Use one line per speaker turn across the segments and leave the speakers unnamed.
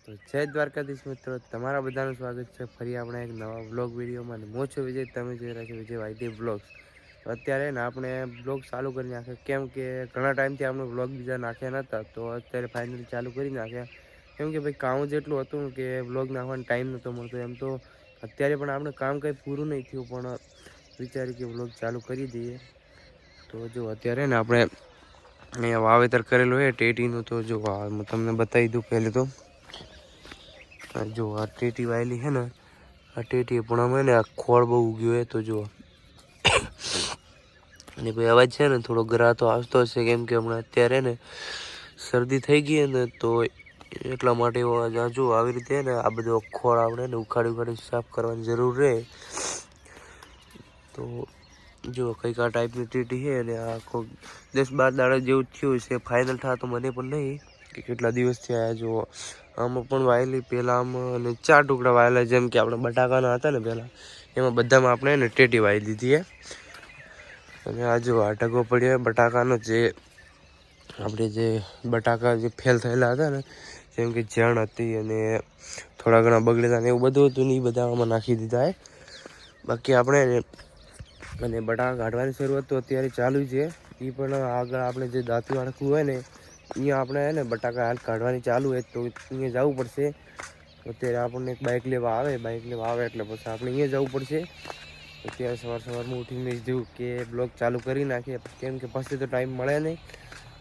તો જય દ્વારકાધીશ મિત્રો, તમારા બધાનું સ્વાગત છે ફરી આપણે એક નવા વ્લોગ વિડીયોમાં. હું છું વિજય, તમે જોઈ રહ્યા છો વિજય વાયટી વ્લોગ્સ. તો અત્યારે ને આપણે વ્લોગ ચાલુ કરી નાખ્યા, કેમ કે ઘણા ટાઈમથી આપણે વ્લોગ બીજા નાખ્યા નહોતા, તો અત્યારે ફાઇનલી ચાલુ કરી નાખ્યા. કેમ કે ભાઈ કામ જેટલું હતું કે વ્લોગ નાખવાનો ટાઈમ નહોતો મળતો. એમ તો અત્યારે પણ આપણે કામ કંઈ પૂરું નહીં થયું, પણ વિચાર્યું કે વ્લોગ ચાલુ કરી દઈએ. તો જો અત્યારે ને આપણે અહીંયા વાવેતર કરેલું છે ટેટીનું, તો જો તમને બતાવી દઉં. પહેલે તો જો આ ટેટી વાયેલી છે ને, આ ટેટી પણ અમે ને આ ખોળ બહુ ઉગ્યો હોય. તો જો અને ભાઈ અવાજ છે ને થોડો ગરાતો આવતો હશે, કેમ કે હમણાં અત્યારે ને શરદી થઈ ગઈ ને, તો એટલા માટે જો આવી રીતે ને આ બધો ખોળ આપણે ને ઉખાડી સાફ કરવાની જરૂર રહે. તો જો કંઈક આ ટાઈપની ટેટી છે અને આખો 10-12 દાડા જેવું થયું છે. ફાઇનલ થા તો મને પણ નહીં કે કેટલા દિવસથી આવ્યા. જો આમાં પણ વાયેલી પહેલાં આમાં અને 4 ટુકડા વાયેલા, જેમ કે આપણે બટાકાના હતા ને પહેલાં, એમાં બધામાં આપણે એને ટેટી વાવી દીધી છે. અને આ જો આ ટગો પડ્યો બટાકાનો, જે આપણે જે બટાકા જે ફેલ થયેલા હતા ને, જેમ કે જણ હતી અને થોડા ઘણા બગડેલા ને એવું બધું હતું ને, એ બધા આમાં નાખી દીધા છે. બાકી આપણે અને બટાકા કાઢવાની શરૂઆત તો અત્યારે ચાલુ છે. એ પણ આગળ આપણે જે દાંતીવાળા કૂવો હોય ને, અહીંયા આપણે ને બટાકા હાલ કાઢવાની ચાલુ હોય, તો અહીંયા જવું પડશે. અત્યારે આપણને એક બાઇક લેવા આવે એટલે પછી આપણે અહીંયા જવું પડશે. અત્યારે સવારમાં ઉઠીને જોયું કે બ્લોગ ચાલુ કરી નાખીએ, કેમ કે પછી તો ટાઈમ મળે નહીં.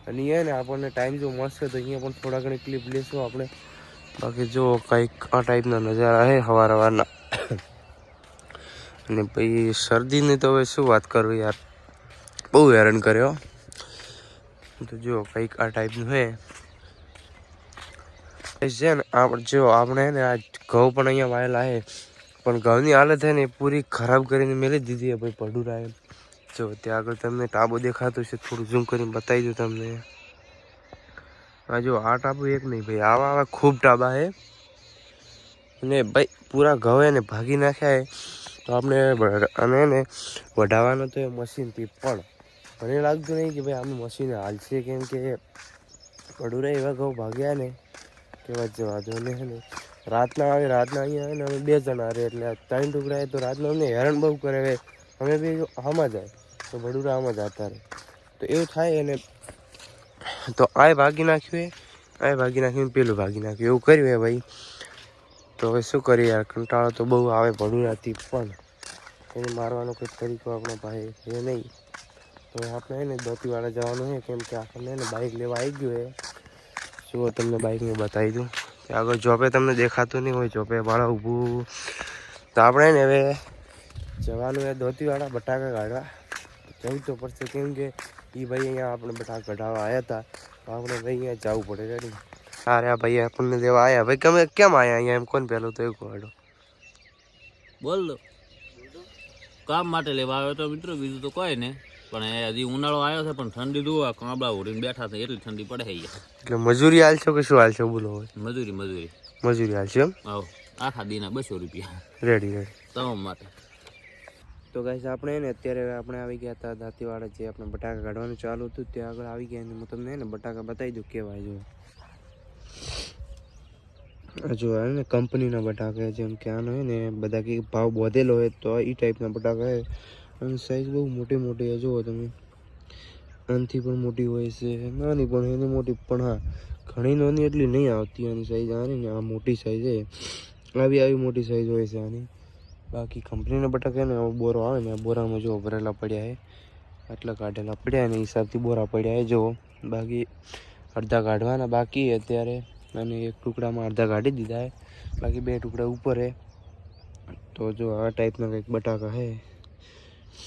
અને અહીંયા ને આપણને ટાઈમ જો મળશે તો અહીંયા પણ થોડા ઘણી ક્લિપ લેશું આપણે. બાકી જો કંઈક આ ટાઈપના નજારા છે સવારના. અને પછી શરદીની તો હવે શું વાત કરું યાર, બહુ હેરાન કર્યો. તો જો કંઈક આ ટાઈપનું છે ને. આપણે ને આ ઘઉં પણ અહીંયા વાયેલા છે, પણ ઘઉંની હાલત છે ને એ પૂરી ખરાબ કરીને મેલી દીધી છે ભાઈ પડુરાએ. જો ત્યાં આગળ તમને ટાબો દેખાતો છે, થોડું ઝૂમ કરીને બતાવી દઉં તમને. હા જો આ ટાબો એક નહીં ભાઈ, આવા ખૂબ ટાબા છે. અને ભાઈ પૂરા ઘઉં એને ભાગી નાખ્યા છે. તો આપણે અને એને વઢાવવાનો તો એ મશીનથી, પણ મને લાગતું નહીં કે ભાઈ આમ મશીન હાલશે, કેમ કે પડુરા એવા ઘઉં ભાગ્યા ને કે વાત જવા દો. ને રાતના અહીંયા આવે ને અમે 2 જણા રહે, એટલે 3 ટુકડા તો રાતના અમને હેરાન બહુ કરે. હવે અમે બી આમાં જાય તો પડુરા આમાં જતા રહે, તો એવું થાય. અને તો આ ભાગી નાખ્યું પેલું ભાગી નાખ્યું, એવું કર્યું હે ભાઈ. તો હવે શું કરીએ યાર, કંટાળો તો બહુ આવે પડુરાથી, પણ એને મારવાનો કોઈ તરીકો આપણા પાસે એ નહીં. તો આપણે એને દોતીવાળા જવાનું છે, કેમ કે આપણને એને બાઇક લેવા આવી ગયું છે. જુઓ તમને બાઇકને બતાવી દઉં. આગળ જોપે તમને દેખાતું નહીં હોય, જોપે વાળા ઊભું. તો આપણે ને હવે જવાનું એ દોતીવાળા બટાકા કાઢવા જવું તો પડશે, કેમ કે એ ભાઈ અહીંયા આપણે બટાકા કઢાવવા આવ્યા હતા. તો આપણે ભાઈ અહીંયા જવું પડે. રેડી? અરે ભાઈ આપણને દેવા આવ્યા. ભાઈ તમે કેમ આવ્યા અહીંયા, એમ કોણ પહેલું તો એવું કહો.
બોલ દો કામ માટે લેવા આવ્યો તો મિત્રો, બીજું તો કોઈ ને. પણ હજી ઉનાળો આવ્યો છે, પણ ઠંડી દુવા કાંબળા ઉડીને બેઠા છે, એટલી ઠંડી પડે છે.
એટલે મજૂરી હાલ છો કે શું હાલ છો? બોલો. મજૂરી હાલ છે એમ?
આવો આખા દીના 200 રૂપિયા.
રેડી
તમામ માટે.
તો ગાઈસ આપણે ને અત્યારે આપણે આવી ગયા હતા દાંતીવાડા, જે આપણે બટાકા કાઢવાનું ચાલુ હતું ત્યાં આગળ આવી ગયા. હું તમને ને બટાકા બતાવી દઉં કેવા જો ને કંપનીના બટાકા, જેમ કે આનો હોય ને બધા કે ભાવ બોધેલો હોય, તો એ ટાઈપના બટાકા હોય. અને સાઈઝ બહુ મોટી હોય. જુઓ તમે, આનાથી પણ મોટી હોય છે, નાની પણ એની મોટી, પણ હા ઘણી નાની એટલી નહીં આવતી આની સાઈઝ. આની ને આ મોટી સાઈઝ છે, આવી મોટી સાઈઝ હોય છે આની. બાકી કંપનીના બટાકા ને બોરો આવે ને, આ બોરામાં જો ભરેલા પડ્યા છે, આટલા કાઢેલા પડ્યા ને હિસાબથી બોરા પડ્યા છે. જુઓ, બાકી અડધા કાઢવાના બાકી અત્યારે, અને એક ટુકડામાં અડધા કાઢી દીધા છે, બાકી 2 ટુકડા ઉપર છે. તો જો આ ટાઈપના કંઈક બટાકા છે,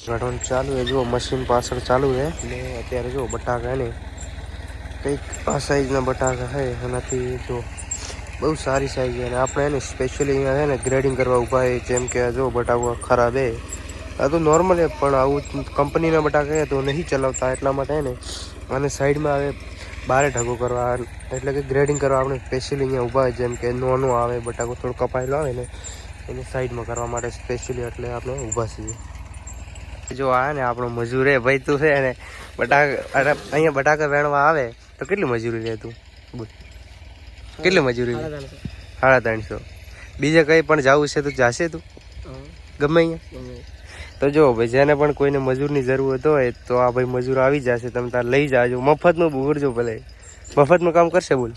કાઢવાનું ચાલુ છે. જુઓ મશીન પાછળ ચાલુ છે. ને અત્યારે જો બટાકા ને કંઈક આ સાઈઝના બટાકા છે, એનાથી જો બહુ સારી સાઈઝ છે. અને આપણે એને સ્પેશિયલી અહીંયા છે ને ગ્રેડિંગ કરવા ઊભા છે, જેમ કે જો બટાકા ખરાબ છે. આ તો નોર્મલ છે, પણ આવું કંપનીના બટાકા તો નહીં ચલાવતા, એટલા માટે ને અને સાઈડમાં હવે બારે ઢગો કરવા, એટલે કે ગ્રેડિંગ કરવા આપણે સ્પેશિયલી અહીંયા ઊભા હોય. જેમ કે નોનો આવે બટાકો થોડો કપાયેલો આવે ને, એને સાઈડમાં કરવા માટે સ્પેશિયલી એટલે આપણે ઊભા છીએ. જો આ ને આપણો મજૂર હે ભાઈ, તું છે ને બટાકા અહીંયા બટાકા વેણવા આવે તો કેટલી મજૂરી લે તું? બોલ કેટલી મજૂરી લે? 350. બીજે કંઈ પણ જવું છે તો જાશે તું ગમે અહીંયા? તો જો ભાઈ જેને પણ કોઈને મજૂરની જરૂરત હોય તો આ ભાઈ મજૂર આવી જશે, તમે તાર લઈ જાજો. મફતનું બોલજો ભલે, મફતનું કામ કરશે બોલ.